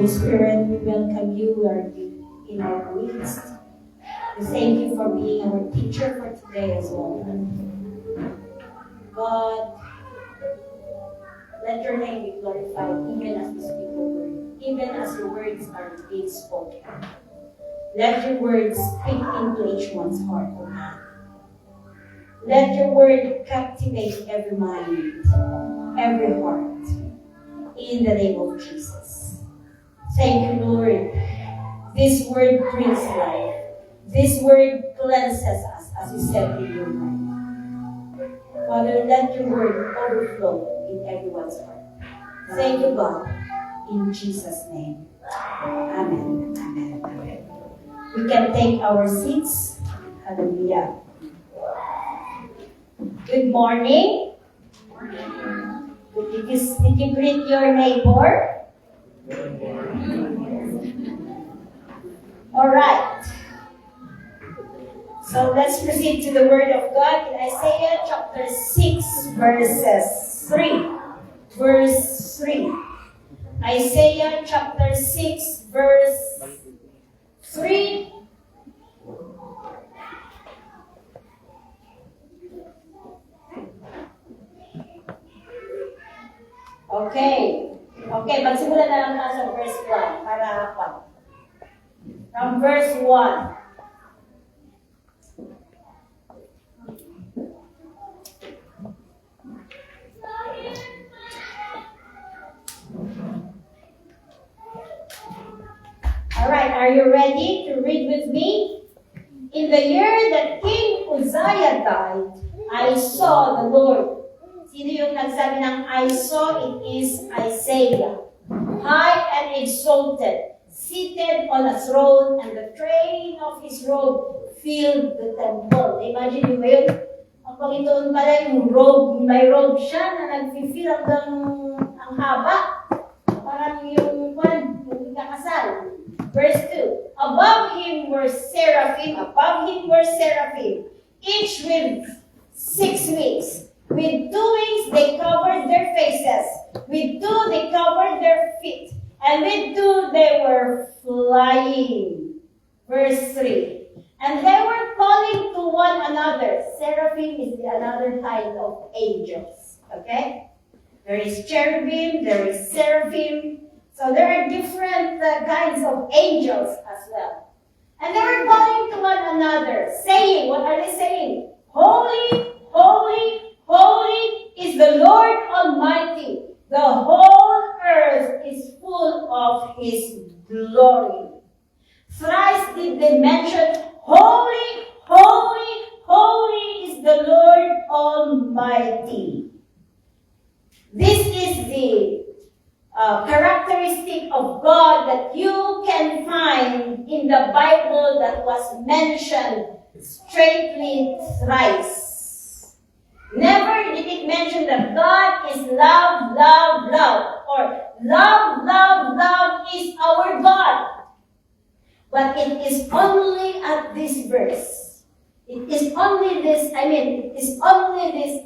Holy Spirit, we welcome you in our midst. We thank you for being our teacher for today as well. God, let your name be glorified even as we speak your word, even as your words are being spoken. Let your words speak into each one's heart, O God. Let your word captivate every mind, every heart, in the name of Jesus. Thank you, Lord. This word brings life. This word cleanses us, as you said in your word. Father, let your word overflow in everyone's heart. Thank you, God. In Jesus' name. Amen. Amen. Amen. We can take our seats. Hallelujah. Good morning. Did you greet your neighbor? Good morning. All right. So let's proceed to the Word of God in Isaiah chapter 6, verses 3. Verse 3. Isaiah chapter 6, verse 3. Okay. Okay, magsimula na lang tayo sa verse 1 para hapon. From verse 1. Alright, are you ready to read with me? In the year that King Uzziah died, I saw the Lord. Sino yung nagsabi ng I saw? It is Isaiah. High and exalted, seated on a throne, and the train of his robe filled the temple. Imagine mo yun? Ang Panginoon pala yung robe, may robe siya na nag-fill hanggang ang haba. Parang yung ikakasal. Verse 2. Above him were seraphim, each with 6 wings. With 2 wings they covered their faces, with 2 they covered their feet, and with 2 they were flying. Verse 3. And they were calling to one another. Seraphim is another kind of angels. Okay? There is cherubim, there is seraphim. So there are different kinds of angels as well. And they were calling to one another, saying, what are they saying? Holy, holy, holy is the Lord Almighty. The whole earth is full of His glory. Thrice did they mention, holy, holy, holy is the Lord Almighty. This is the characteristic of God that you can find in the Bible that was mentioned straightly thrice. Never did it mention that God is love, love, love, or love, love, love is our God. But it is only at this verse. It is only this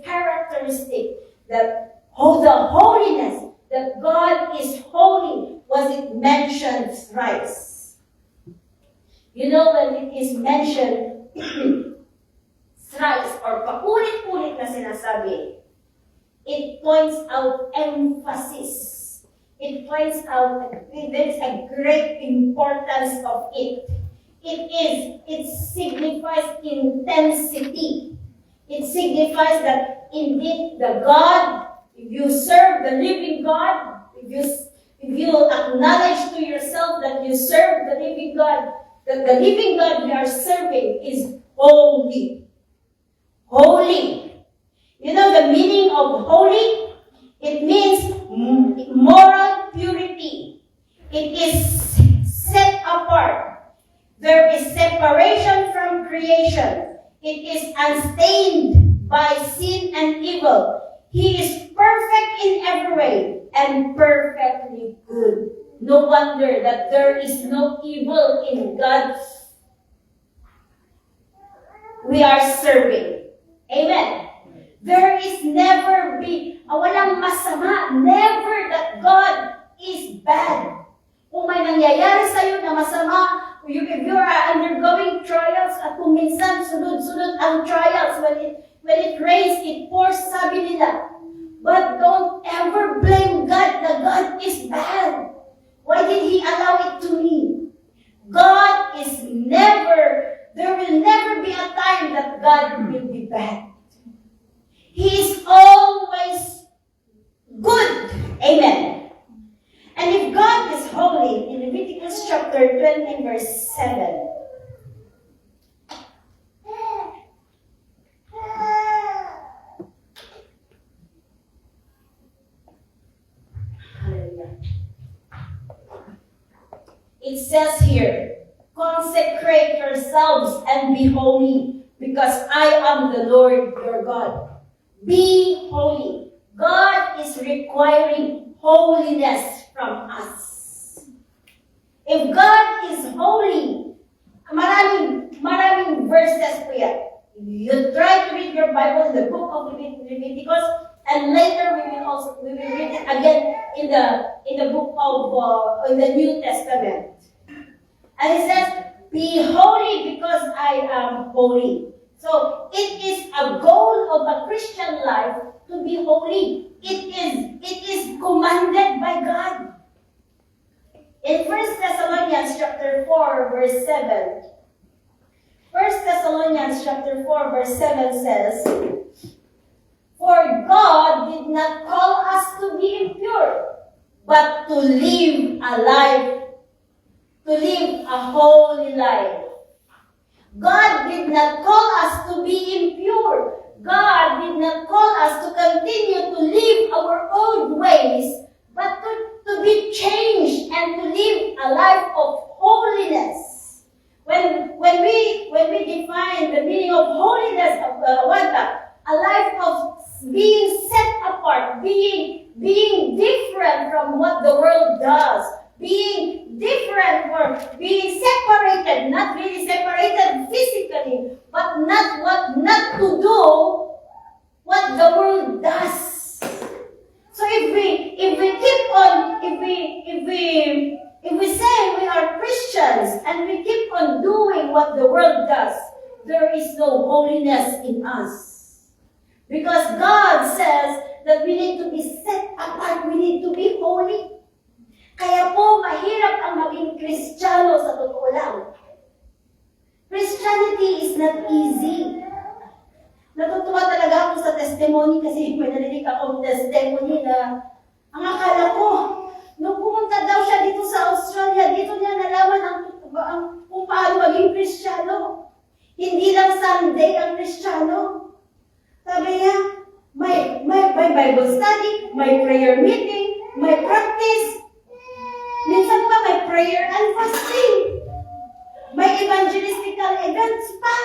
characteristic that the holiness, that God is holy, was it mentioned thrice. You know, when it is mentioned thrice or paulit-ulit na sinasabi, it points out emphasis. It points out that there is a great importance of it. It signifies intensity. It signifies that indeed the God, if you serve the living God, if you acknowledge to yourself that you serve the living God, that the living God we are serving is holy. Holy. You know the meaning of holy? It means moral purity. It is set apart. There is separation from creation. It is unstained by sin and evil. He is perfect in every way and perfectly good. No wonder that there is no evil in God we are serving. Amen. There is never walang masama. Never that God is bad. Kung may nangyayari sa'yo na masama, if you are undergoing trials, at kung minsan sunod-sunod ang trials, when it rains, it pours, sabi nila. But don't ever blame God na God is bad. Why did He allow it to me? God is there will never be a time that God will be bad. He is always good. Amen. And if God is holy, in Leviticus chapter 20, verse 7, it says here, consecrate yourselves and be holy, because I am the Lord your God. Be holy. God is requiring holiness from us. If God is holy, maraming verses po yan. You try to read your Bible in the book of Leviticus, and later we will read it again in the book of in the New Testament. And it says, "Be holy because I am holy." So it is a goal of a Christian life to be holy. It is commanded by God. In 1 Thessalonians chapter 4, verse 7, 1 Thessalonians chapter 4, verse 7 says, "For God did not call us to be impure, but to live a holy life." God did not call us to be impure. God did not call us to continue to live our old ways, but to be changed and to live a life of holiness. When we define the meaning of holiness, a life of being set apart, being different from what the world does, being different or being separated, not really separated physically, but not to do what the world does. So if we say we are Christians and we keep on doing what the world does, there is no holiness in us. Because God says that we need to be set apart, we need to be holy. Kaya po, mahirap ang maging Kristiyano sa totoo lang. Christianity is not easy. Natutuwa talaga ako sa testimony kasi may narinig akong testimony na ang akala ko, nung pumunta daw siya dito sa Australia, dito niya nalaman kung paano maging Kristiyano. Hindi lang Sunday ang Kristiyano. Sabi niya, may Bible study, may prayer meeting, may practice. Minsan pa may prayer and fasting. May evangelistical events pa.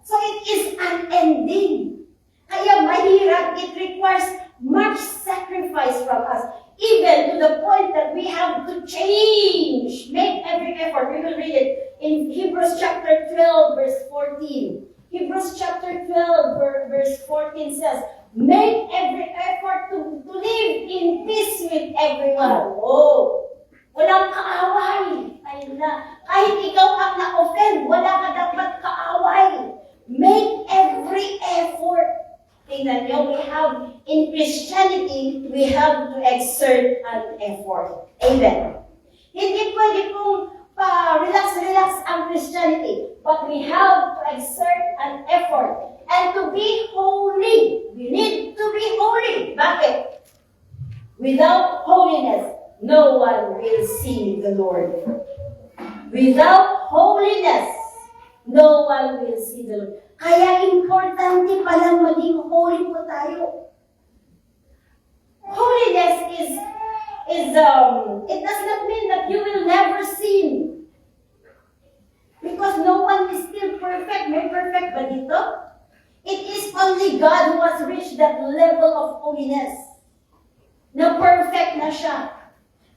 So it is unending. Kaya mahirap, it requires much sacrifice from us. Even to the point that we have to change. Make every effort. We will read it in Hebrews chapter 12, verse 14. Hebrews chapter 12, verse 14 says, "Make every effort to live in peace with everyone." Oh, walang kaaway. Ayun na. Kahit ikaw ang na-offend, wala ka dapat kaaway. Make every effort. Tingnan nyo, in Christianity, we have to exert an effort. Amen. Hindi pwede kong relax ang Christianity, but we have to exert an effort. And to be holy, we need to be holy. Bakit? Without holiness, no one will see the Lord. Without holiness, no one will see the Lord. Kaya importante palang maging holy po tayo. Holiness it does not mean that you will never sin. Because no one is still perfect. May perfect ba dito? It is only God who has reached that level of holiness. Na perfect na siya.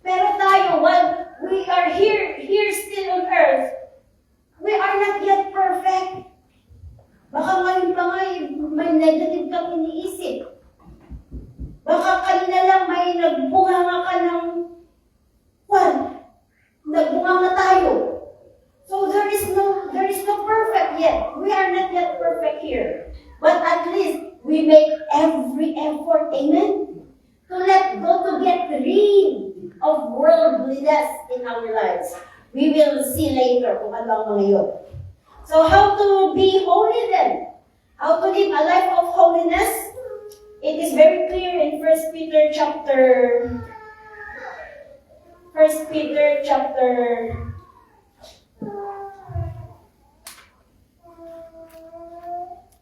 Pero tayo, while we are here still on earth, we are not yet perfect. Baka ngayon pa nga, may negative kang iniisip. Baka kanina lang may nagbunganga ka ng, not yet perfect here. But at least we make every effort, amen? To let go, to get rid of worldliness in our lives. We will see later kung ano ang mga yun. So how to be holy then? How to live a life of holiness? It is very clear in 1 Peter chapter 13. 1 Peter chapter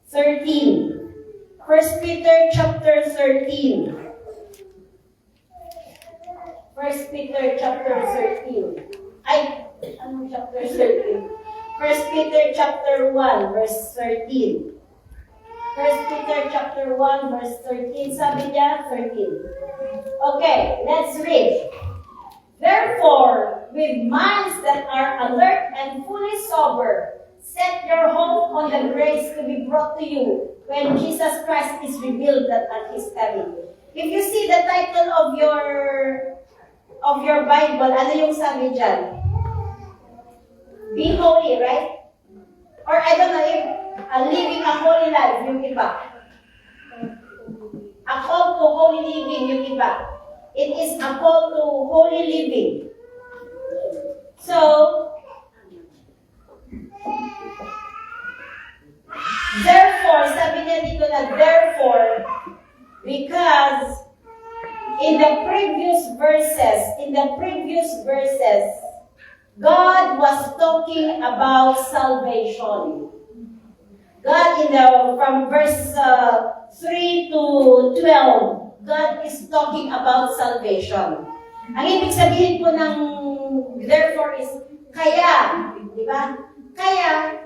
13. 1 Peter chapter 13. Ay, anong chapter 13? 1 Peter chapter 1, verse 13. 1 Peter chapter 1, verse 13. Sabi niya, 13. Okay, let's read. Therefore, with minds that are alert and fully sober, set your hope on the grace to be brought to you when Jesus Christ is revealed at His coming. If you see the title of your Bible, ano yung sabi dyan? Be holy, right? Or I don't know if living a holy life, yung iba. A call to holy living, yung iba. It is a call to holy living. So, therefore, sabi niya dito na therefore, because in the previous verses, God was talking about salvation. God from verse 3 to 12, God is talking about salvation. Ang ibig sabihin po ng therefore is kaya, di ba? Kaya,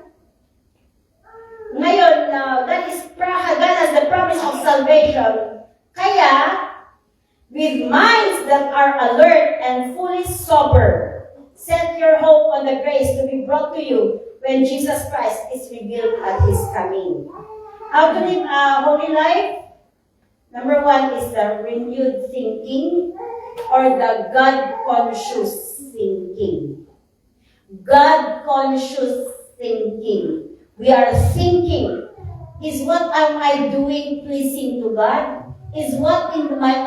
ngayon, God has the promise of salvation. Kaya, with minds that are alert and fully sober, set your hope on the grace to be brought to you when Jesus Christ is revealed at His coming. How to live a holy life? Number 1 is the renewed thinking or the God-conscious thinking. God-conscious thinking. We are thinking, is what am I doing pleasing to God? Is what in my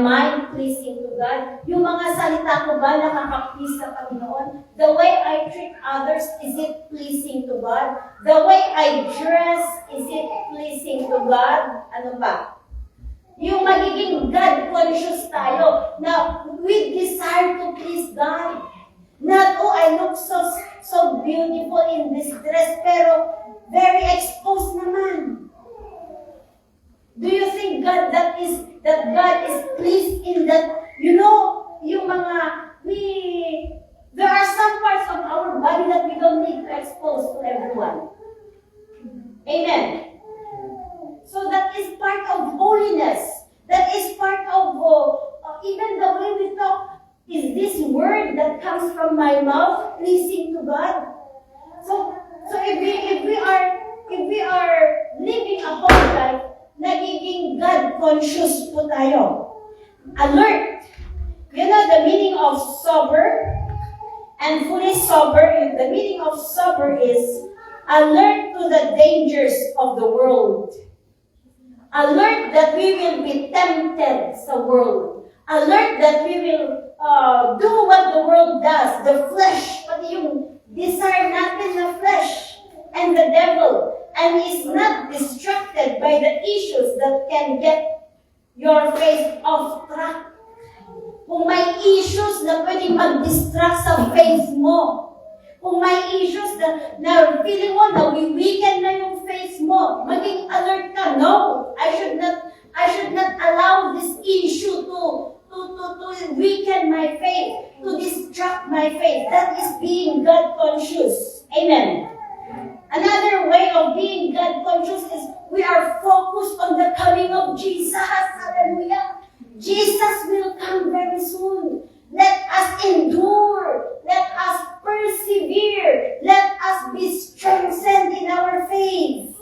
mind pleasing to God? Yung mga salita ko ba nakaka-please sa Panginoon? The way I treat others, is it pleasing to God? The way I dress, is it pleasing to God? Ano ba? Yung magiging God-conscious tayo na we desire to please God. Not, oh, I look so beautiful in this dress, pero very exposed naman. Do you think that God is pleased in that? You know, yung mga, there are some parts of our body that we don't need to expose to everyone. Amen. So that is part of holiness. That is part of, even the way we talk, is this word that comes from my mouth pleasing to God? So if we are living a holy life, nagiging God-conscious po tayo. Alert. You know the meaning of sober and fully sober? The meaning of sober is alert to the dangers of the world. Alert that we will be tempted sa world. Alert that we will do what the world does. The flesh, pati yung desire natin na flesh and the devil. And is not distracted by the issues that can get your faith off track. Kung may issues na pwedeng mag-distract sa faith mo, kung may issues na feeling mo na weaken na yung faith mo, maging alert ka. No, I should not allow this issue to weaken my faith, to distract my faith. That is being God-conscious. Amen. Another way of being God-conscious is we are focused on the coming of Jesus. Hallelujah. Jesus will come very soon. Let us endure. Let us persevere. Let us be strengthened in our faith.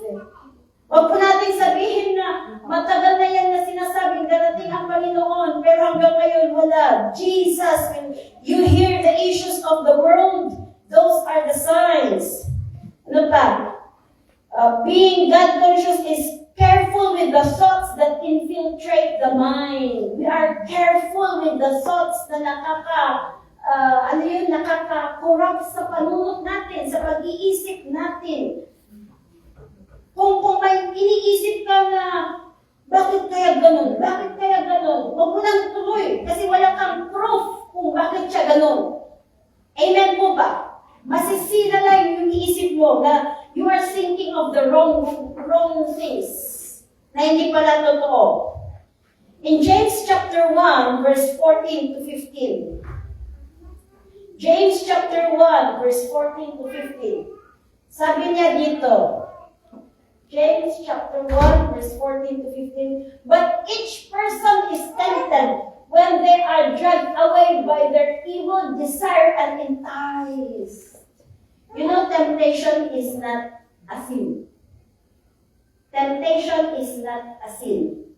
Huwag po natin sabihin na matagal na yan na sinasabing darating ang Panginoon, pero hanggang ngayon wala. Jesus, you hear the issues of the world, those are the signs. Ano pa? Being God conscious is careful with the thoughts that infiltrate the mind. We are careful with the thoughts na nakaka-corrupt sa panunot natin, sa pag-iisip natin. Kung may iniisip ka na, bakit kaya ganun? Bakit kaya ganun? Huwag mo nang tuloy kasi wala kang proof kung bakit siya ganun. Amen po ba? Masisira lang yung iniisip mo na you are thinking of the wrong things na hindi pala totoo. In James chapter 1, verse 14 to 15. James chapter 1, verse 14 to 15. Sabi niya dito, James chapter 1, verse 14 to 15. But each person is tempted when they are dragged away by their evil desire and enticed. You know, temptation is not a sin. Temptation is not a sin.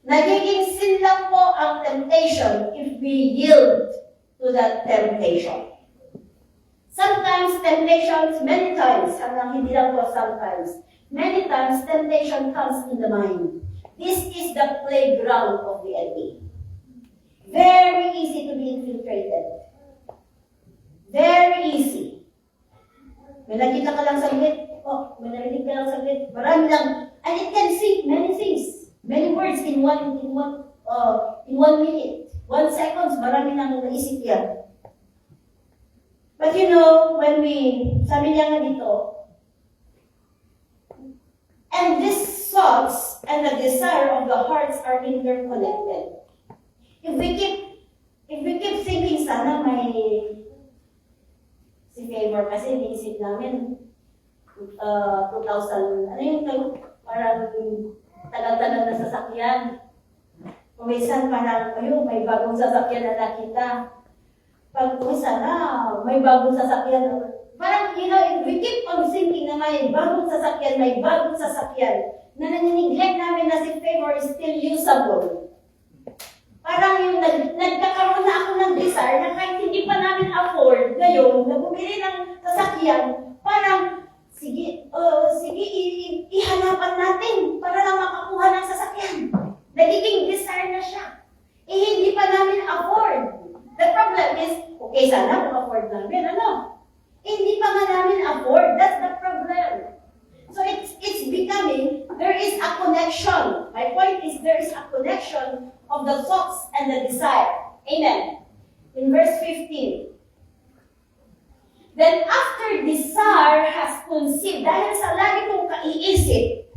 Nagiging sin lang po ang temptation if we yield to that temptation. Sometimes temptations, many times, hindi lang po sometimes, many times temptation comes in the mind. This is the playground of the enemy. Very easy to be infiltrated. Very easy. May nakita ka lang sa grid, may narinig ka lang sa grid, marami lang, and it can say many things, many words in one minute, 1 second, marami nang naisip yan. But you know, sabi niya nga dito, and these thoughts and the desire of the hearts are interconnected. If we keep thinking sana may si Favor kasi iniisip namin 2000, parang tagal-tagal na sasakyan. Kumisan parang, may bagong sasakyan na nakita. Pag sana, may bagong sasakyan. Parang, if we keep on thinking na may bagong sasakyan, na nanineglect namin na si Favor is still usable. Parang yung nagkakaroon na ako ng desire na kahit hindi pa namin afford ngayon na bumili ng sasakyan, parang, sige, ihanapan natin para lang makakuha ng sasakyan. Nagiging desire na siya. Hindi pa namin afford. The problem is, okay, sana kung afford namin, hindi pa nga namin afford. That's the problem. So it's becoming, there is a connection. My point is there is a connection of the thoughts and the desire. Amen. In verse 15. Then after desire has conceived, dahil sa lagi kong kaiisip,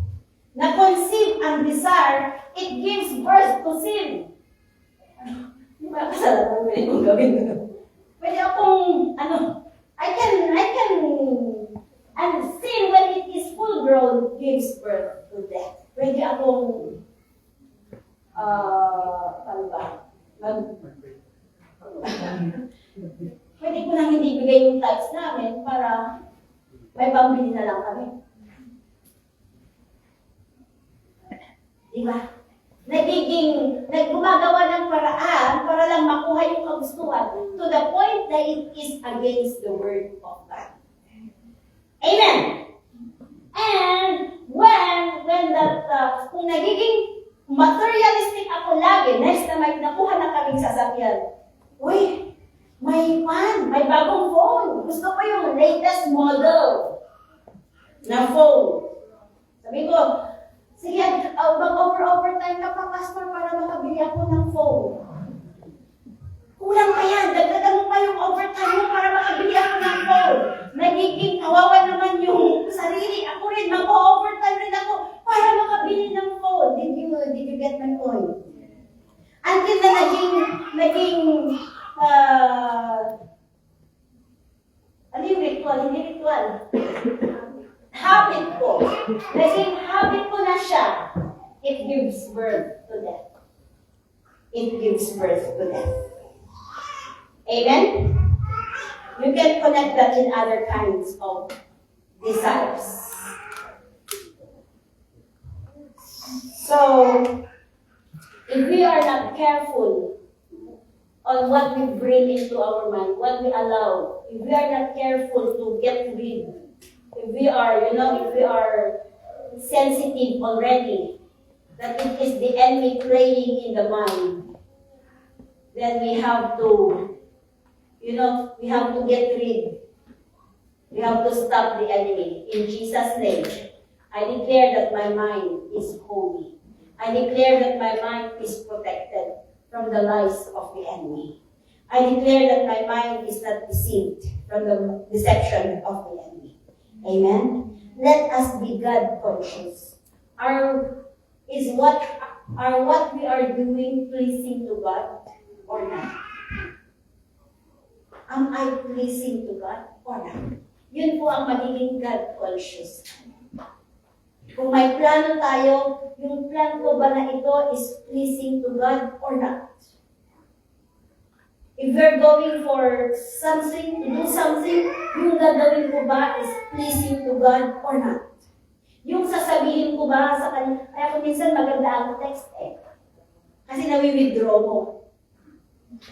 na conceive ang desire, it gives birth to sin. Di ba kasalanan pwede kong gawin? Pwede akong, and sin when it is full grown gives birth to death. Pwede akong, pwede ko nang hindi bigay yung tithes namin para may pambili na lang kami. Diba? Gumagawa ng paraan para lang makuha yung kagustuhan to the point that it is against the word of God. Amen! And kung nagiging materialistic ako lagi, next na may nakuha na kaming sasakyan, may bagong phone. Gusto ko yung latest model na phone. Sabi ko, sige, mag-overtime ka pa, Pastor, para makabili ako ng phone. Kulang pa yan. Dagdagan mo pa yung overtime mo para makabili ako ng phone. Nagiging kawawa naman yung sarili. Ako rin, mag-overtime rin ako para makabili ng phone. Did you get my point? Until na naging ano yung ritual? Hindi ritual. Habit ko. Naging habit ko na siya. It gives birth to death. It gives birth to death. Amen? You can connect that in other kinds of desires. So, if we are not careful on what we bring into our mind, what we allow, if we are not careful to get rid, if we are sensitive already, that it is the enemy playing in the mind, then we have to, we have to get rid. We have to stop the enemy. In Jesus' name, I declare that my mind is holy. I declare that my mind is protected from the lies of the enemy. I declare that my mind is not deceived from the deception of the enemy. Amen? Let us be God conscious. Are what we are doing pleasing to God or not? Am I pleasing to God or not? Yun po ang magiging God conscious. Kung may plano tayo, yung plan ko ba na ito is pleasing to God or not? If we're going for something, to do something, yung gagawin ko ba is pleasing to God or not? Yung sasabihin ko ba sa kanya, kaya kung minsan maganda ang text kasi nawi-withdraw mo.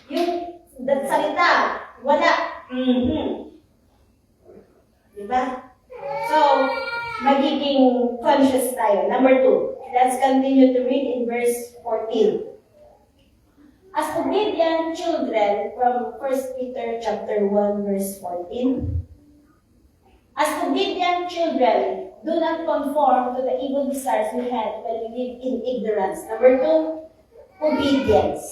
Yung salita, wala. Diba? So, magiging conscious tayo. Number 2, let's continue to read in verse 14. As obedient children, from 1 Peter chapter 1, verse 14. As obedient children, do not conform to the evil desires we had when we lived in ignorance. Number 2, obedience.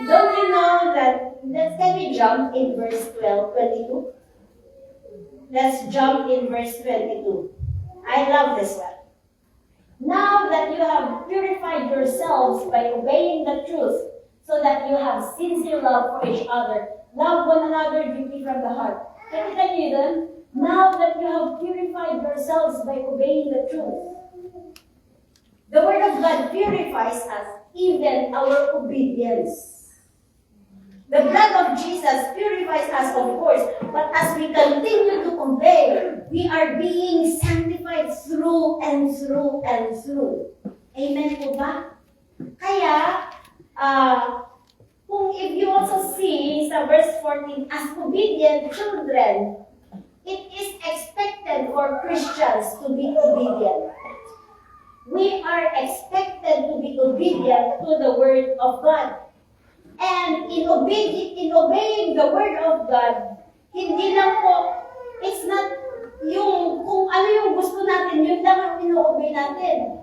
Don't you know that, can we jump in verse 22? Let's jump in verse 22. I love this one. Now that you have purified yourselves by obeying the truth, so that you have sincere love for each other, love one another deeply from the heart. Nakita niyo yun? Now that you have purified yourselves by obeying the truth. The Word of God purifies us, even our obedience. The blood of Jesus purifies us, of course, but as we continue to obey, we are being sanctified through and through and through. Amen po ba? Kaya, if you also see sa verse 14, as obedient children, it is expected for Christians to be obedient. We are expected to be obedient to the Word of God. And in obeying the Word of God, hindi lang po, it's not yung, kung ano yung gusto natin, yun lang ang ino-obey natin.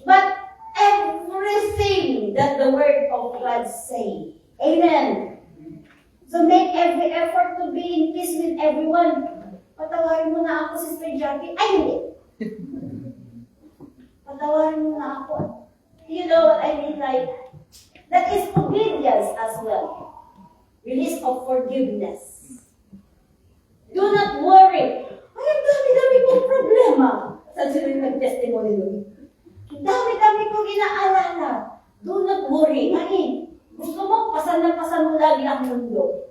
But everything that the Word of God say. Amen. So make every effort to be in peace with everyone. Patawarin mo na ako, Sister Jackie. Ay, hindi. Patawarin mo na ako. You know what I mean? Like, that is obedience as well. Release of forgiveness. Do not worry. Ay, ang dami-dami kong problema. Saan sila yung nag-testimony nun? Ang dami-dami kong inaalala. Do not worry. Ay, gusto mo, pasan mo lagi ang mundo.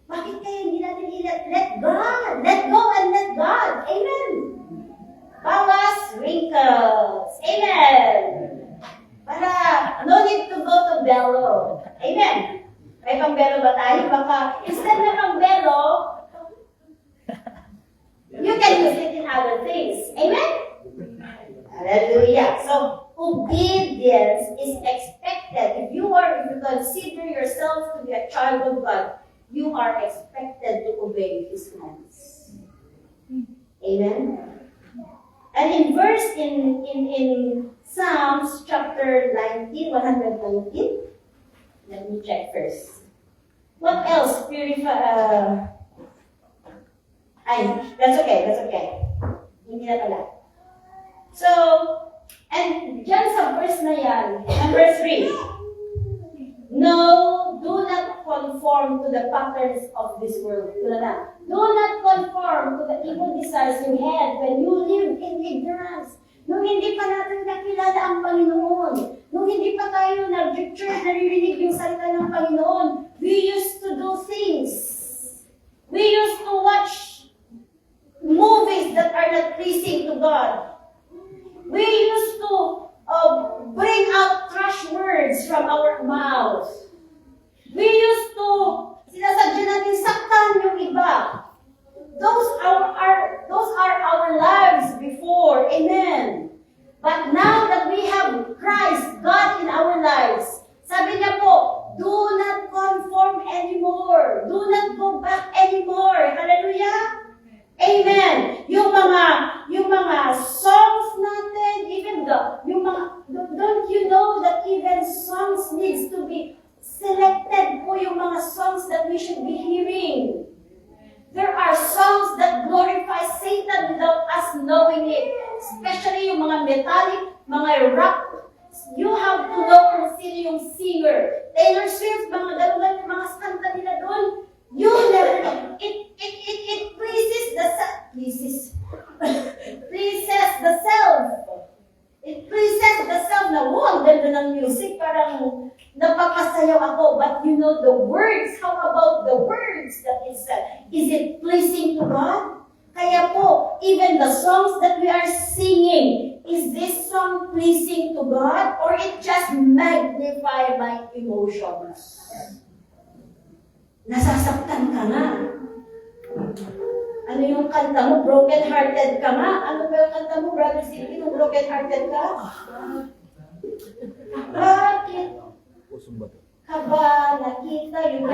Bakit kaya hindi natin let God? Let go and let God. Amen. Bawas wrinkles. Amen. Para, no need to go to Bello. Amen. May pang-Bello ba tayo? Baka, instead na pang-Bello, you can use it in other things. Amen? Hallelujah. So, obedience is expected. If you consider yourself to be a child of God, you are expected to obey His commands. Amen? And in Psalms chapter 119, let me check first. What else? That's okay. Hindi na pala. So, and dyan sa verse na yan, number 3, no, do not conform to the patterns of this world. Do not conform to the evil desires you had when you lived in ignorance. Nung hindi pa natin nakilala ang Panginoon, nung hindi pa tayo nag-church, naririnig yung salita ng Panginoon, we used to do things. We used to watch movies that are not pleasing to God. We used to bring out trash words from our mouths. We used to, sinasadya natin saktan yung iba. Those are our lives before. Amen. But now that we have Christ, God in our lives, sabi niya po, do not conform anymore. Do not go back anymore. Hallelujah. Amen. Yung mga songs natin, even don't you know that even songs needs to be selected po yung mga songs that we should be hearing. There are songs that glorify Satan without us knowing it. Especially yung mga metallic, mga rock. You have to know kung sino yung singer. Taylor Swift, mga galugan, mga kanta nila doon. You never know. It pleases the self. Pleases the self. It pleases the self na, wow, ang ganda ng music. Parang napapasayaw ako. But you know the words. How about the words that is said? Is it pleasing to God? Kaya po, even the songs that we are singing, is this song pleasing to God? Or it just magnify my emotions? Nasasaktan ka nga. Ano yung kanta mo? Broken-hearted ka nga. Ano ba yung kanta mo, Brother Silvie? Nung broken-hearted ka? Bakit ka ba nakita yung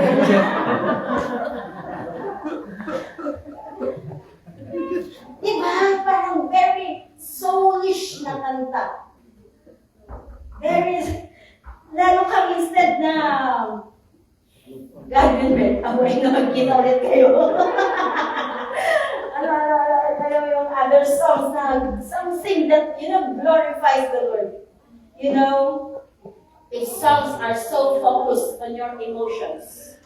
diba? Parang very soulish na kanta. Lalo kang instead na God will bet, away na magkita ulit kayo. ano yung other songs na something that, glorifies the Lord. If songs are so focused on your emotions,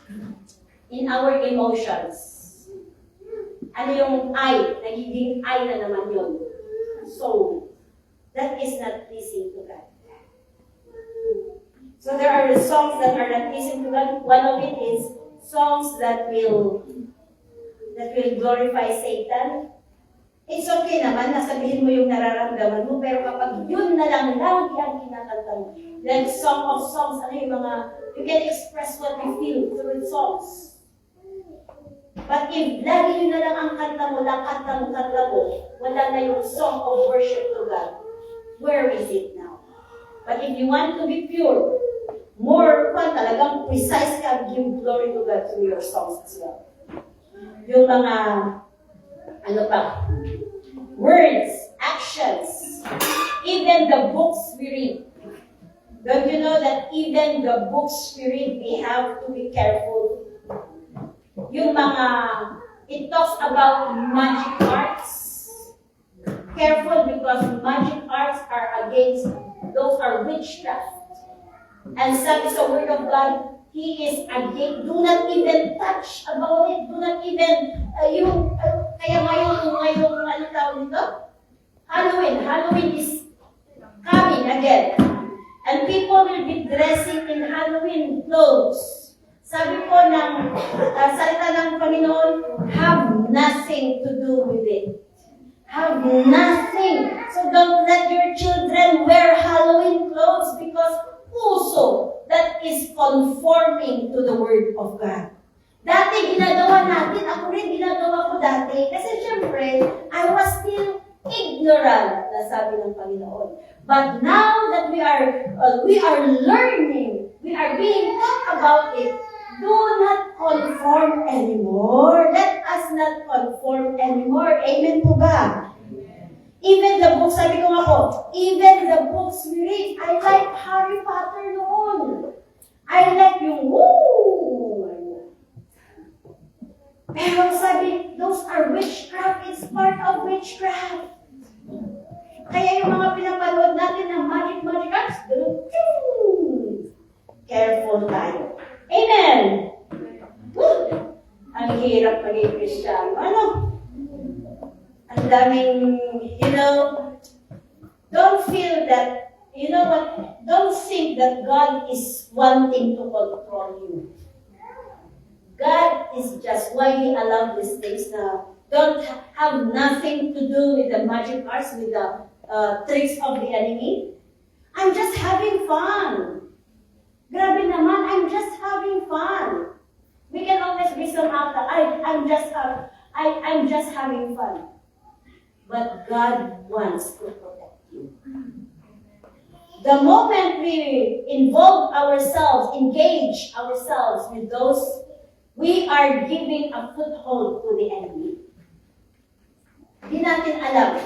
in our emotions, ano yung nagiging I na naman yun. So, that is not pleasing to God. So there are songs that are not pleasing to God. One of it is songs that will glorify Satan. It's okay naman na sabihin mo yung nararamdaman mo, pero kapag yun na lang lagi ang kinakanta mo, like Song of Songs, you can express what you feel through songs. But if lagi yun na lang ang kanta mo, kanta mo, wala na yung song of worship to God, where is it now? But if you want to be pure, more talagang precise ka, give glory to God through your songs as well. Yung mga, words, actions, even the books we read. Don't you know that even the books we read, we have to be careful? It talks about magic arts. Careful because magic arts those are witchcraft. And sabi sa Word of God, He is against. Do not even touch about it. Do not even, kaya ngayong ano tawag nito? Halloween is coming again. And people will be dressing in Halloween clothes. Sabi po ng salita ng Panginoon, have nothing to do with it. Have nothing. So don't let your children wear Halloween clothes because also that is conforming to the Word of God. Dati ginagawa natin, ako rin ginagawa ko dati. Kasi syempre, I was still ignorant, na sabi ng Panginoon. But now that we are learning, we are being taught about it, do not conform anymore. Let us not conform anymore. Amen po ba? Even the books, sabi ko even the books we read, I like Harry Potter noon. I like yung woo! Pero sabi, those are witchcraft. It's part of witchcraft. Kaya yung mga pinapanood natin ng magic arts, careful tayo. Amen! Woo! Ang hirap maging Kristiyano. Ang daming, don't feel that, don't think that God is wanting to control you. God is just why He allowed these things na don't have nothing to do with the magic arts, with the tricks of the enemy. I'm just having fun. Grabe naman, I'm just having fun. We can always be some out. I'm just having fun. But God wants to protect you. The moment we involve ourselves, engage ourselves with those, we are giving a foothold to the enemy. Hindi natin alam.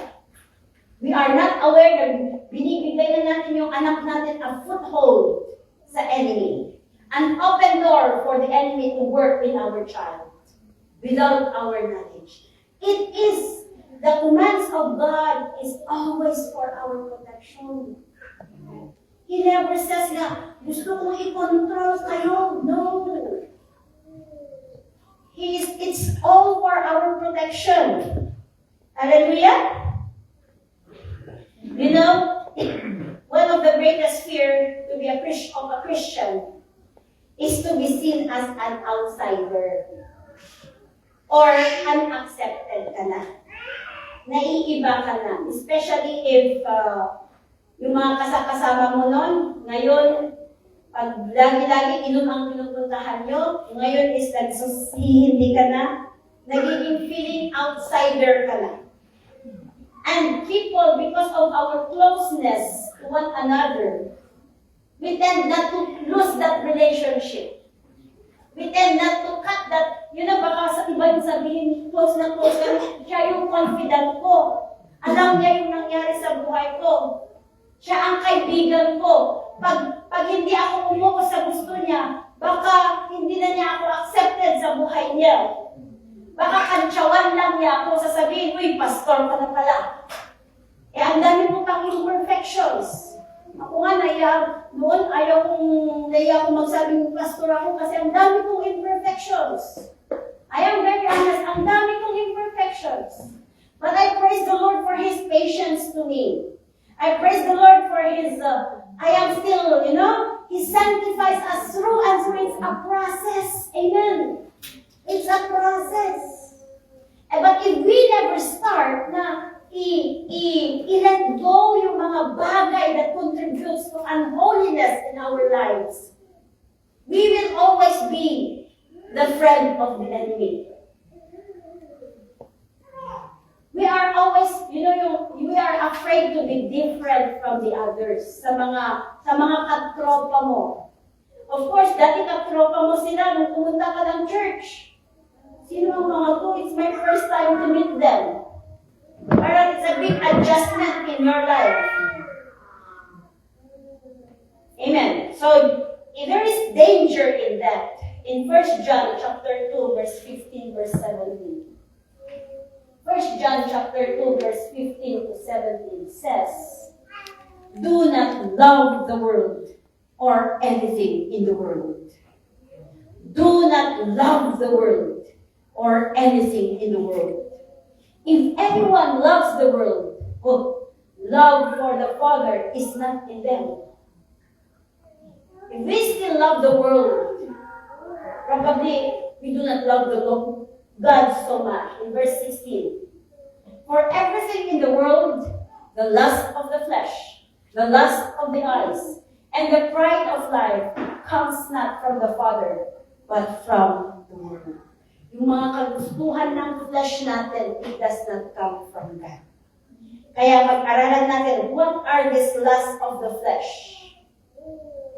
We are not aware that binibigay na natin yung anak natin a foothold sa enemy. An open door for the enemy to work in our child without our knowledge. It is, the commands of God is always for our protection. He never says na, gusto kong i-control kayo. No. It's all for our protection. Hallelujah? You know, one of the greatest fear to be a Christian is to be seen as an outsider or unaccepted ka na. Naiiba ka na. Especially if yung mga kasama mo nun, ngayon, pag lagi-lagi inom ang pinupuntahan nyo, ngayon is nagsihindi ka na, nagiging feeling outsider ka na. And people, because of our closeness to one another, we tend not to lose that relationship. We tend not to cut that, baka sa iba yung sabihin, close na close ka, siya yung confidant ko. Alam niya yung nangyari sa buhay ko. Siya ang kaibigan ko. Pag hindi ako umuko sa gusto niya, baka hindi na niya ako accepted sa buhay niya. Baka kantsawan lang niya ako sasabihin, uy, pastor ka na pala. Ang dami mo pang imperfections. Ako nga, noon ayaw kong magsabing pastor ako kasi ang dami kong imperfections. I am very honest, ang dami kong imperfections. But I praise the Lord for His patience to me. I praise the Lord for His, I am still, He sanctifies us through and through. It's a process. Amen. It's a process. But if we never start na i-let go yung mga bagay that contributes to unholiness in our lives, we will always be the friend of the enemy. We are always, we are afraid to be different from the others sa mga katropa mo. Of course, dati katropa mo sila nung pumunta ka ng church. Sino ang mga to? It's my first time to meet them. Parang it's a big adjustment in your life. Amen. So, there is danger in that. In 1 John chapter 2, verse 15, verse 17. 1 John chapter 2, verse 15 to 17 says, do not love the world or anything in the world. Do not love the world or anything in the world. If anyone loves the world, love for the Father is not in them. If we still love the world, probably we do not love the God so much. In verse 16, for everything in the world, the lust of the flesh, the lust of the eyes, and the pride of life comes not from the Father, but from the world. Yung mga kagustuhan ng flesh natin, it does not come from God. Kaya mag-aralan natin, what are these lusts of the flesh?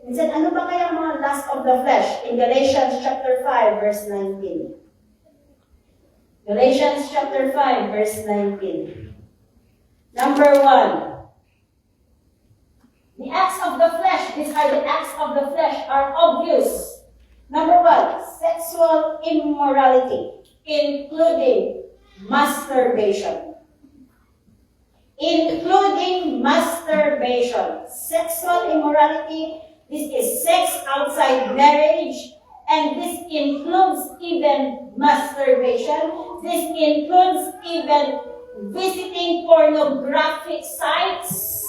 Minsan, ano ba kaya mga lust of the flesh? In Galatians chapter 5, verse 19. Galatians chapter 5, verse 19. Number 1. The acts of the flesh, these are the acts of the flesh, are obvious. Number 1, sexual immorality, including masturbation. Including masturbation. Sexual immorality, this is sex outside marriage, and this includes even masturbation. This includes even visiting pornographic sites.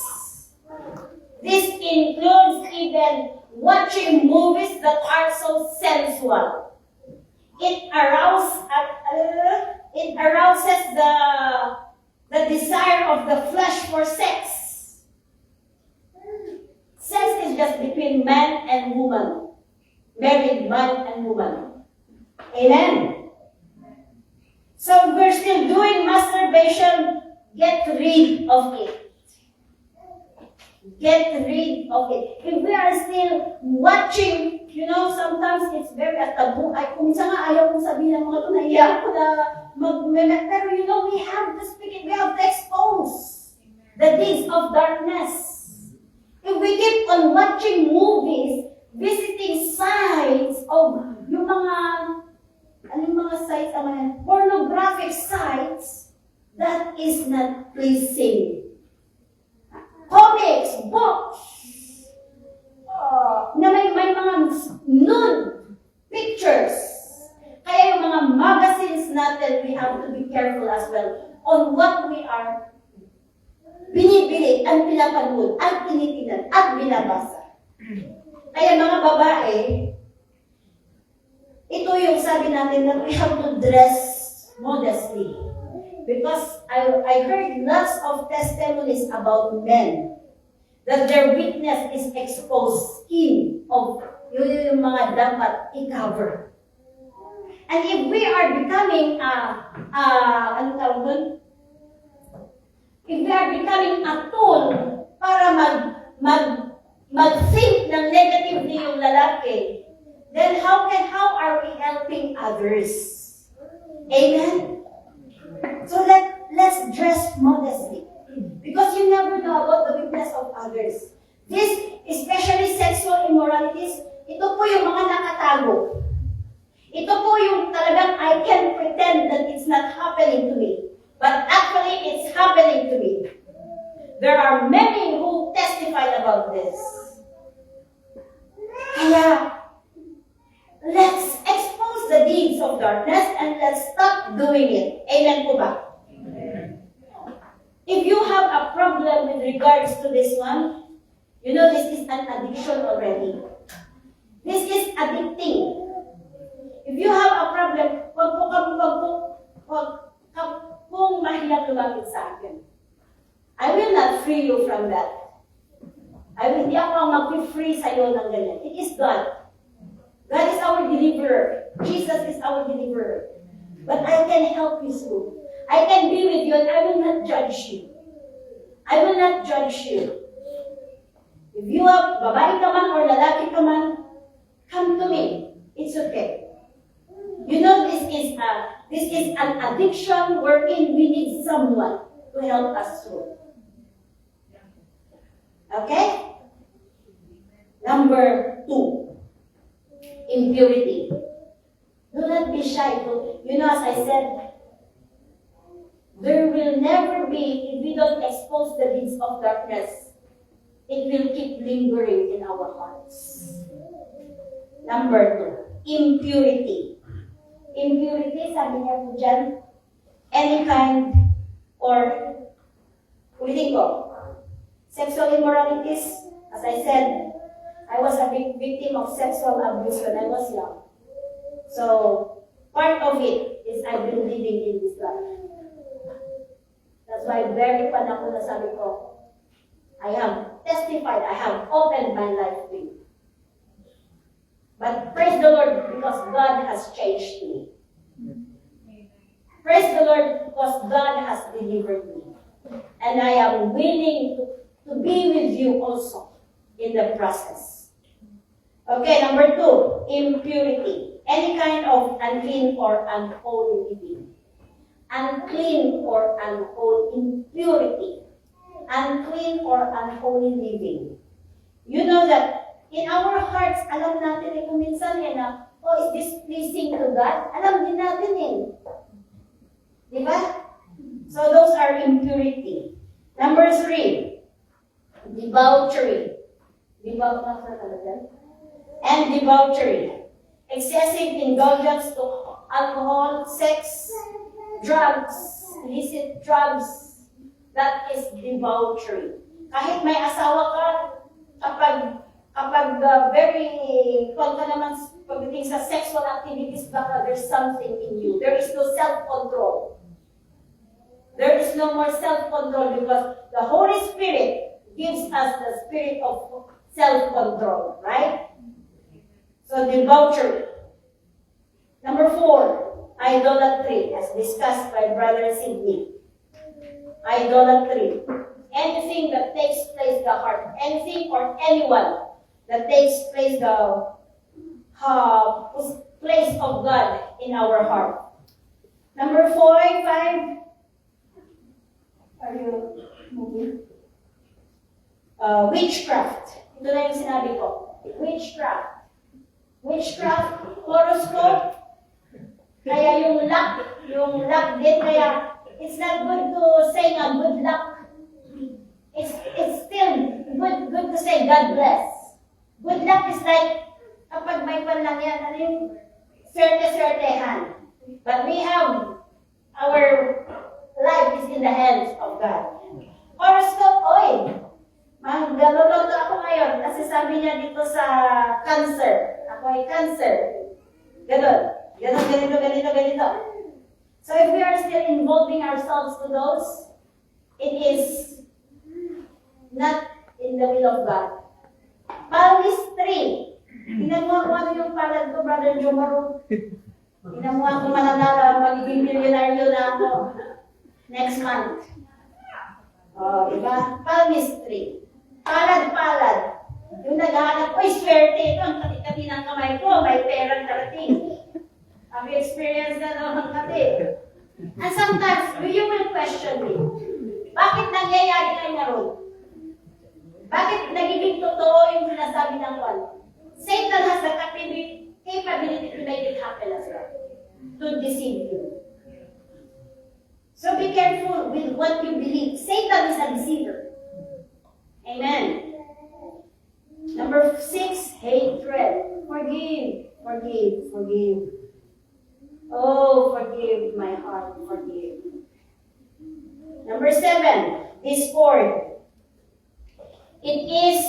This includes even watching movies that are so sensual. It arouses the desire of the flesh for sex. Sex is just between man and woman. Married man and woman. Amen. So if we're still doing masturbation, get rid of it. Get rid of it. If we are still watching, sometimes it's very taboo. Kung minsan nga ayaw kong sabihin ng mga ito, naiyak ko na pero we have to speak it. We have to expose the deeds of darkness. If we keep on watching movies, visiting sites of yung mga sites, pornographic sites, that is not pleasing. Comics, books, na may mga nude pictures. Kaya yung mga magazines natin, we have to be careful as well on what we are binibili at pinapanood at tinitingnan at binabasa. Kaya mga babae, ito yung sabi natin na we have to dress modestly. Because I heard lots of testimonies about men that their weakness is exposed skin of yung mga dapat i-cover. And if we are becoming if we are becoming a tool para mag-think ng negatively yung lalaki, then how are we helping others? Amen? So let's dress modestly. Because you never know about the weakness of others. This, especially sexual immoralities, ito po yung mga nakatago. Ito po yung talagang I can pretend that it's not happening to me. But actually, it's happening to me. There are many who testified about this. Kaya, let's expose the deeds of darkness and let's stop doing it. Amen po ba? Amen. If you have a problem with regards to this one, this is an addiction already. This is addicting. If you have a problem, wag pong mahirap lumapit sa akin. I will not free you from that. Hindi ako ang mag-free sa iyo ng ganyan. It is God. God is our deliverer. Jesus is our deliverer. But I can help you through. I can be with you and I will not judge you. I will not judge you. If you have babae ka man or lalaki ka man, come to me. It's okay. This is an addiction wherein we need someone to help us through. Okay? Number 2, impurity. Do not be shy. As I said, there will never be, if we don't expose the deeds of darkness, it will keep lingering in our hearts. Number 2, impurity. Impurity, sabi niya po dyan, any kind or, ulitin ko, sexual immoralities, as I said, I was a victim of sexual abuse when I was young. So, part of it is I've been living in this life. That's why very pan ako na sabi ko, I have testified, I have opened my life to you. But praise the Lord because God has changed me. Praise the Lord because God has delivered me. And I am willing to be with you also in the process. Okay, number 2, impurity. Any kind of unclean or unholy living. Unclean or unholy impurity. Unclean or unholy living. You know that in our hearts, alam natin kung minsan na, is this pleasing to God? Alam din natin Di ba? So those are impurity. Number 3, debauchery. And debauchery. Excessive indulgence to alcohol, sex, drugs, illicit drugs. That is debauchery. Kahit may asawa ka, kapag very, kung ka naman pagdating sa sexual activities, baka there's something in you. There is no self-control. There is no more self-control because the Holy Spirit gives us the spirit of self-control, right? So, debauchery. Number 4, Idolatry, as discussed by Brother Sidney. Idolatry. Anything that takes place in the heart, anything or anyone that takes place the place of God in our heart. Number 5. Are you moving? Witchcraft. Ito na yung sinabi ko. Witchcraft. Witchcraft, horoscope. Kaya yung luck din, kaya it's not good to say nga good luck. It's still good to say God bless. Good luck is like, kapag may pan lang yan, ano yung swerte-swertehan. But we have, our life is in the hands of God. Horoscope, oy! Magluluto ako ngayon kasi sabi niya dito sa Cancer. Ako ay Cancer. Ganon. Ganito. So if we are still involving ourselves to those, it is not in the will of God. Palmistry. Tingnan mo kung ano yung palad ko, Brother Jomaro. Tingnan mo ako mananala, magiging milyonaryo na ako next month. Diba? Palmistry. Palad. Yung naghahanap, uy, swerte ito, ang kati-kati ng kamay ko, may perang karating. Have you experienced that ang kati? And sometimes, you will question me, bakit nangyayari na ngayon? Bakit nagiging totoo yung sinasabi ng one? Satan has the capability to make it happen as well, to deceive you. So be careful with what you believe. Satan is a deceiver. Amen. Number 6, hatred. Forgive. Oh, forgive my heart, forgive. Number 7, discord. It is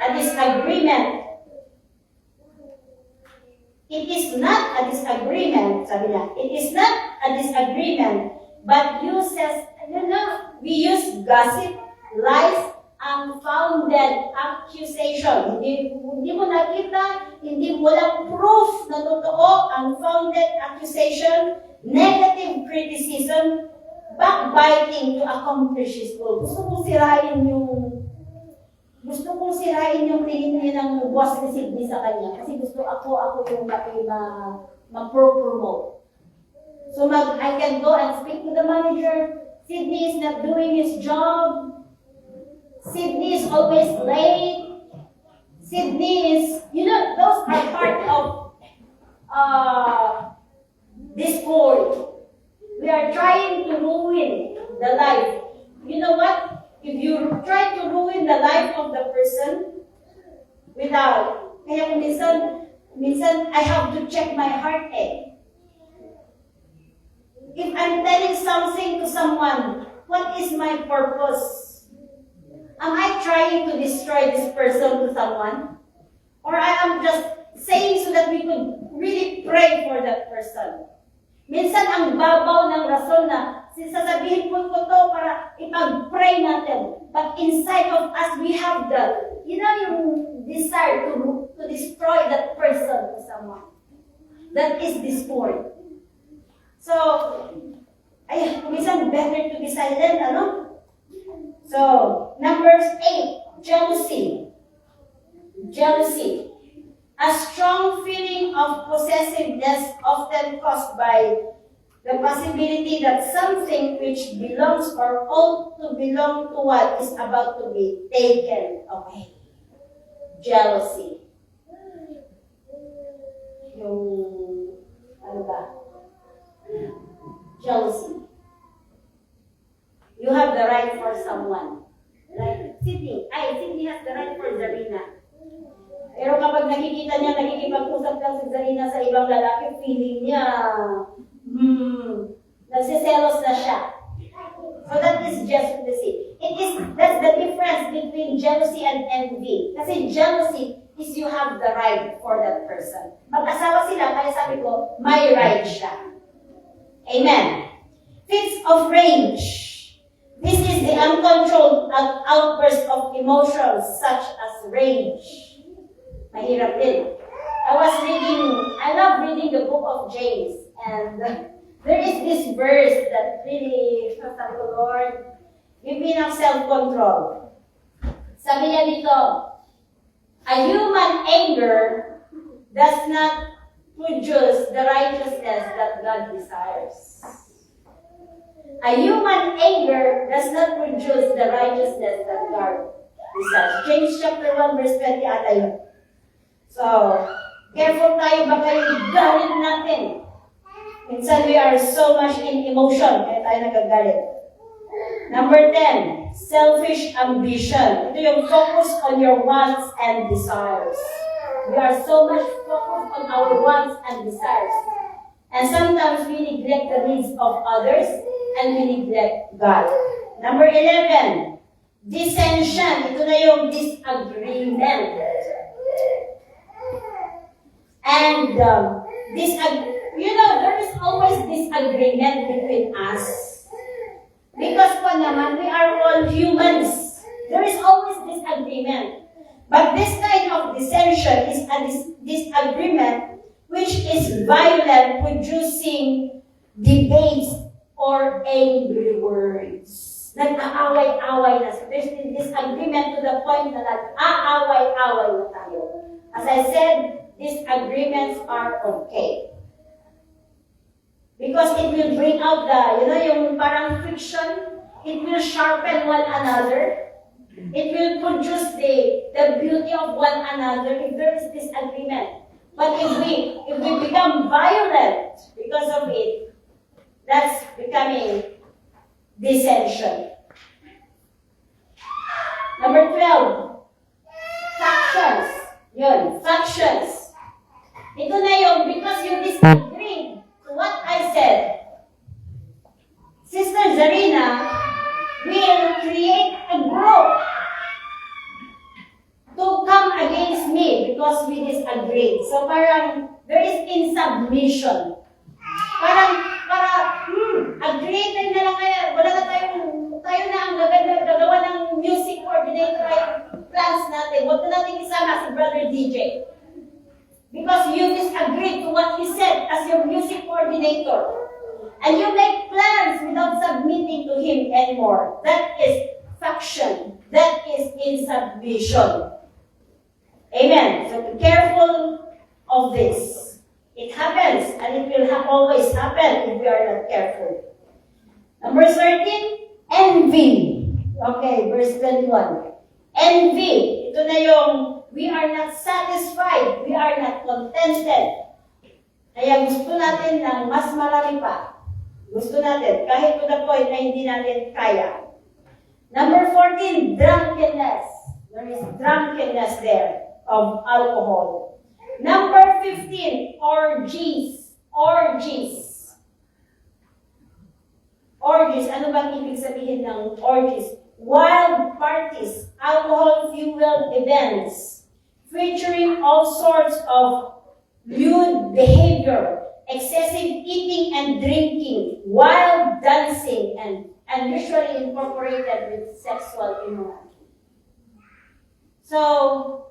a disagreement. It is not a disagreement, sabi niya. It is not a disagreement, but we use gossip, lies, unfounded accusation. Hindi mo nakita, hindi mo lang proof na totoo, unfounded accusation, negative criticism, backbiting to accomplish his goal. Gusto kong sirain yung tingin niya ng boss ni Sidney sa kanya kasi gusto ako yung ma-promote. So I can go and speak to the manager. Sidney is not doing his job. Sidney is always late. Sidney is, those are part of discord. We are trying to ruin the life. You know what? If you try to ruin the life of the person kaya minsan I have to check my heart If I'm telling something to someone, what is my purpose? Am I trying to destroy this person to someone? Or I am just saying so that we could really pray for that person? Minsan ang babaw ng rason na sasabihin ko to para ipag-pray natin. But inside of us, we have yung desire to destroy that person to someone. That is discord. So, minsan better to be silent, So, number 8, jealousy. Jealousy. A strong feeling of possessiveness often caused by the possibility that something which belongs or ought to belong to one is about to be taken away. Jealousy. Jealousy. You have the right for someone. Like Sidney has the right for Zarina. Pero kapag nakikita niya, nakikipag-usap lang si Zarina sa ibang lalaki, feeling niya, nagsiselos na siya. So that is jealousy. That's the difference between jealousy and envy. Kasi jealousy is you have the right for that person. Mag-asawa sila, kaya sabi ko, may right siya. Amen. Fits of rage. This is the uncontrolled outburst of emotions such as rage. Mahirap din. I love reading the book of James, And there is this verse that really, sabi ko, Lord, give me ng self-control. Sabi niya dito, a human anger does not produce the righteousness that God desires. A human anger does not produce the righteousness that God desires. James chapter 1 verse 20 ata yun. So, careful tayo baka yung galit natin. Minsan we are so much in emotion kaya tayo nagagalit. Number 10, selfish ambition. Ito yung focus on your wants and desires. We are so much focused on our wants and desires. And sometimes we neglect the needs of others and we neglect God. Number 11, dissension. Ito na yung disagreement. And there is always disagreement between us. Because po naman, we are all humans. There is always disagreement. But this kind of dissension is a disagreement which is violent, producing debates or angry words. Nag-aaway-away na. So there's disagreement to the point na nag-aaway-away na tayo. As I said, disagreements are okay. Because it will bring out yung parang friction. It will sharpen one another. It will produce the beauty of one another if there is disagreement. But if we become violent because of it, that's becoming dissension. Number 12, factions. Yun, factions. Ito na yung because you disagree to what I said. Sister Zarina will create a group to come against me because we disagree. So parang there is insubmission. Agree tayo na lang kaya, wala na tayo na ang gagawa ng music coordinator plans natin. Huwag na natin isama si Brother DJ. Because you disagree to what he said as your music coordinator. And you make plans without submitting to him anymore. That is faction. That is insubmission. Amen. So be careful of this. It happens, and it will always happen if we are not careful. Number 13, envy. Okay, verse 21. Envy. Ito na yung we are not satisfied. We are not contented. Kaya gusto natin ng mas marami pa. Gusto natin, kahit to the point na hindi natin kaya. Number 14, drunkenness. There is drunkenness there of alcohol. Number 15, orgies. Orgies. Orgies. Ano bang ibig sabihin ng orgies? Wild parties, alcohol-fueled events, featuring all sorts of lewd behavior, excessive eating and drinking, wild dancing, and usually incorporated with sexual immorality. So,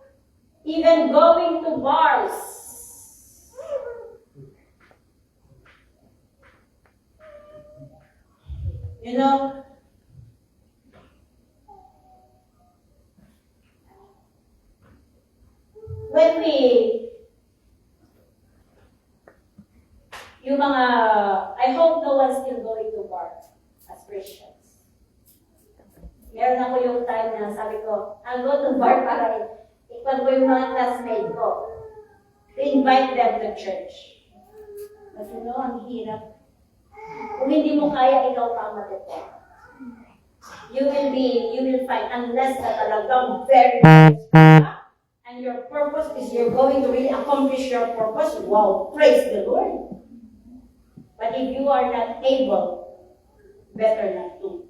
even going to bars, when I hope no one's still going to bar as Christians. Meron ako yung time na sabi ko, I'll go to bar para ikwan ko yung mga classmates ko. To invite them to church. But ang hirap. Kung hindi mo kaya, ikaw pa ang matitip. You will find, unless na talagang very and your purpose is you're going to really accomplish your purpose, wow, praise the Lord. But if you are not able, better not to.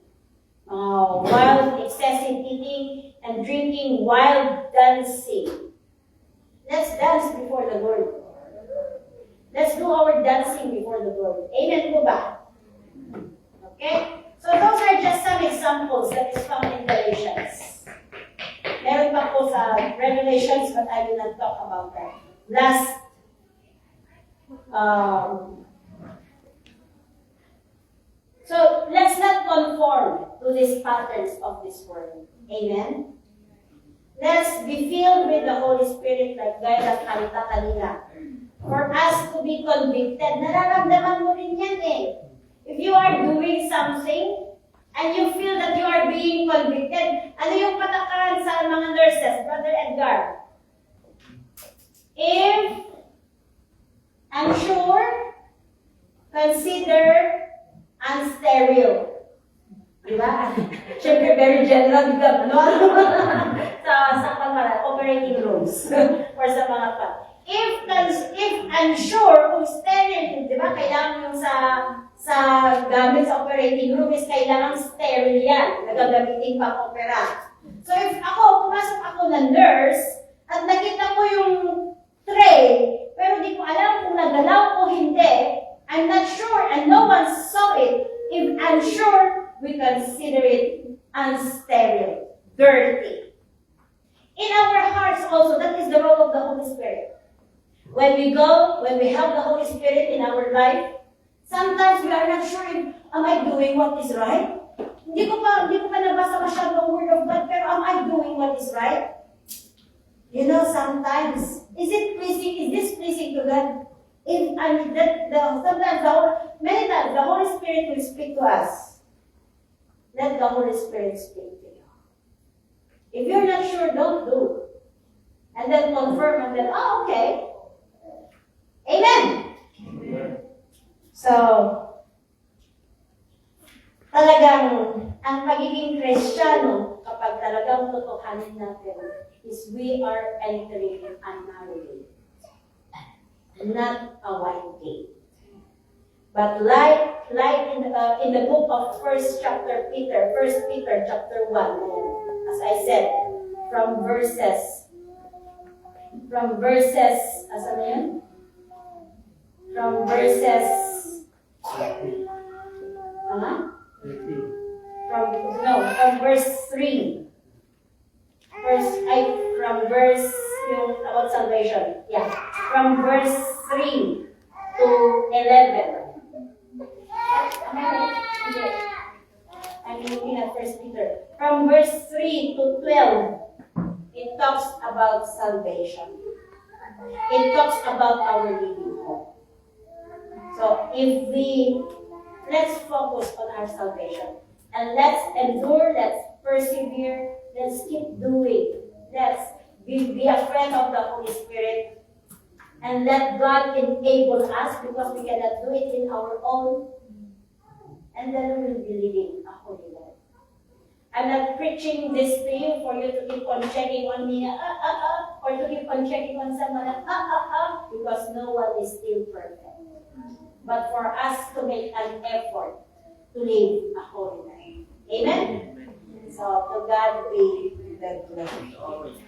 Wild, excessive eating and drinking, wild dancing. Let's dance before the Lord. Let's do our dancing before the Lord. Amen po ba? Okay? So those are just some examples that is found in Galatians. Meron pa po sa Revelations, but I will not talk about that. Last So, let's not conform to these patterns of this world. Amen? Let's be filled with the Holy Spirit like gaya ng kanta kanina. For us to be convicted, nararamdaman mo rin yan eh. If you are doing something, and you feel that you are being convicted, ano yung patakaran sa mga nurses, Brother Edgar? If unsure, consider unsterile. Diba? Siyempre, very general, no? sa operating rooms or sa mga pa. If unsure kung sterile, di ba? Kailangan yung sa gamit sa operating room is kailangan sterile yan. Nagagamitin pang opera. So if pumasok ako na nurse, at nakita ko yung tray, pero di ko alam kung nagalaw o hindi, I'm not sure and no one saw it. If unsure, we consider it unsterile, dirty. In our hearts also, that is the role of the Holy Spirit. When we have the Holy Spirit in our life, sometimes we are not sure if, am I doing what is right? Hindi ko pa nabasa masyado ang Word of God, pero am I doing what is right? You know, sometimes, is this pleasing to God? Many times, the Holy Spirit will speak to us. Let the Holy Spirit speak to you. If you're not sure, don't do. And then confirm, and then, okay. Amen! So, talagang ang pagiging Kristiyano, kapag talagang totohanin natin, is we are entering a narrow gate, not a wide gate. But like in the book of First Peter chapter 1, as I said, from verses, asan na yun? From verses, from verse 3. From verse, yung about salvation. Yeah. From verse 3 to 11. I'm looking at First Peter. From verse 3 to 12, it talks about salvation. It talks about our living hope. So let's focus on our salvation. And let's endure, let's persevere, let's keep doing. Let's be a friend of the Holy Spirit. And let God enable us because we cannot do it in our own. And then we will be living a holy life. I'm not preaching this to you for you to keep on checking on me, or to keep on checking on someone, because no one is still perfect. But for us to make an effort to live a holy life. Amen? So, to God be the glory.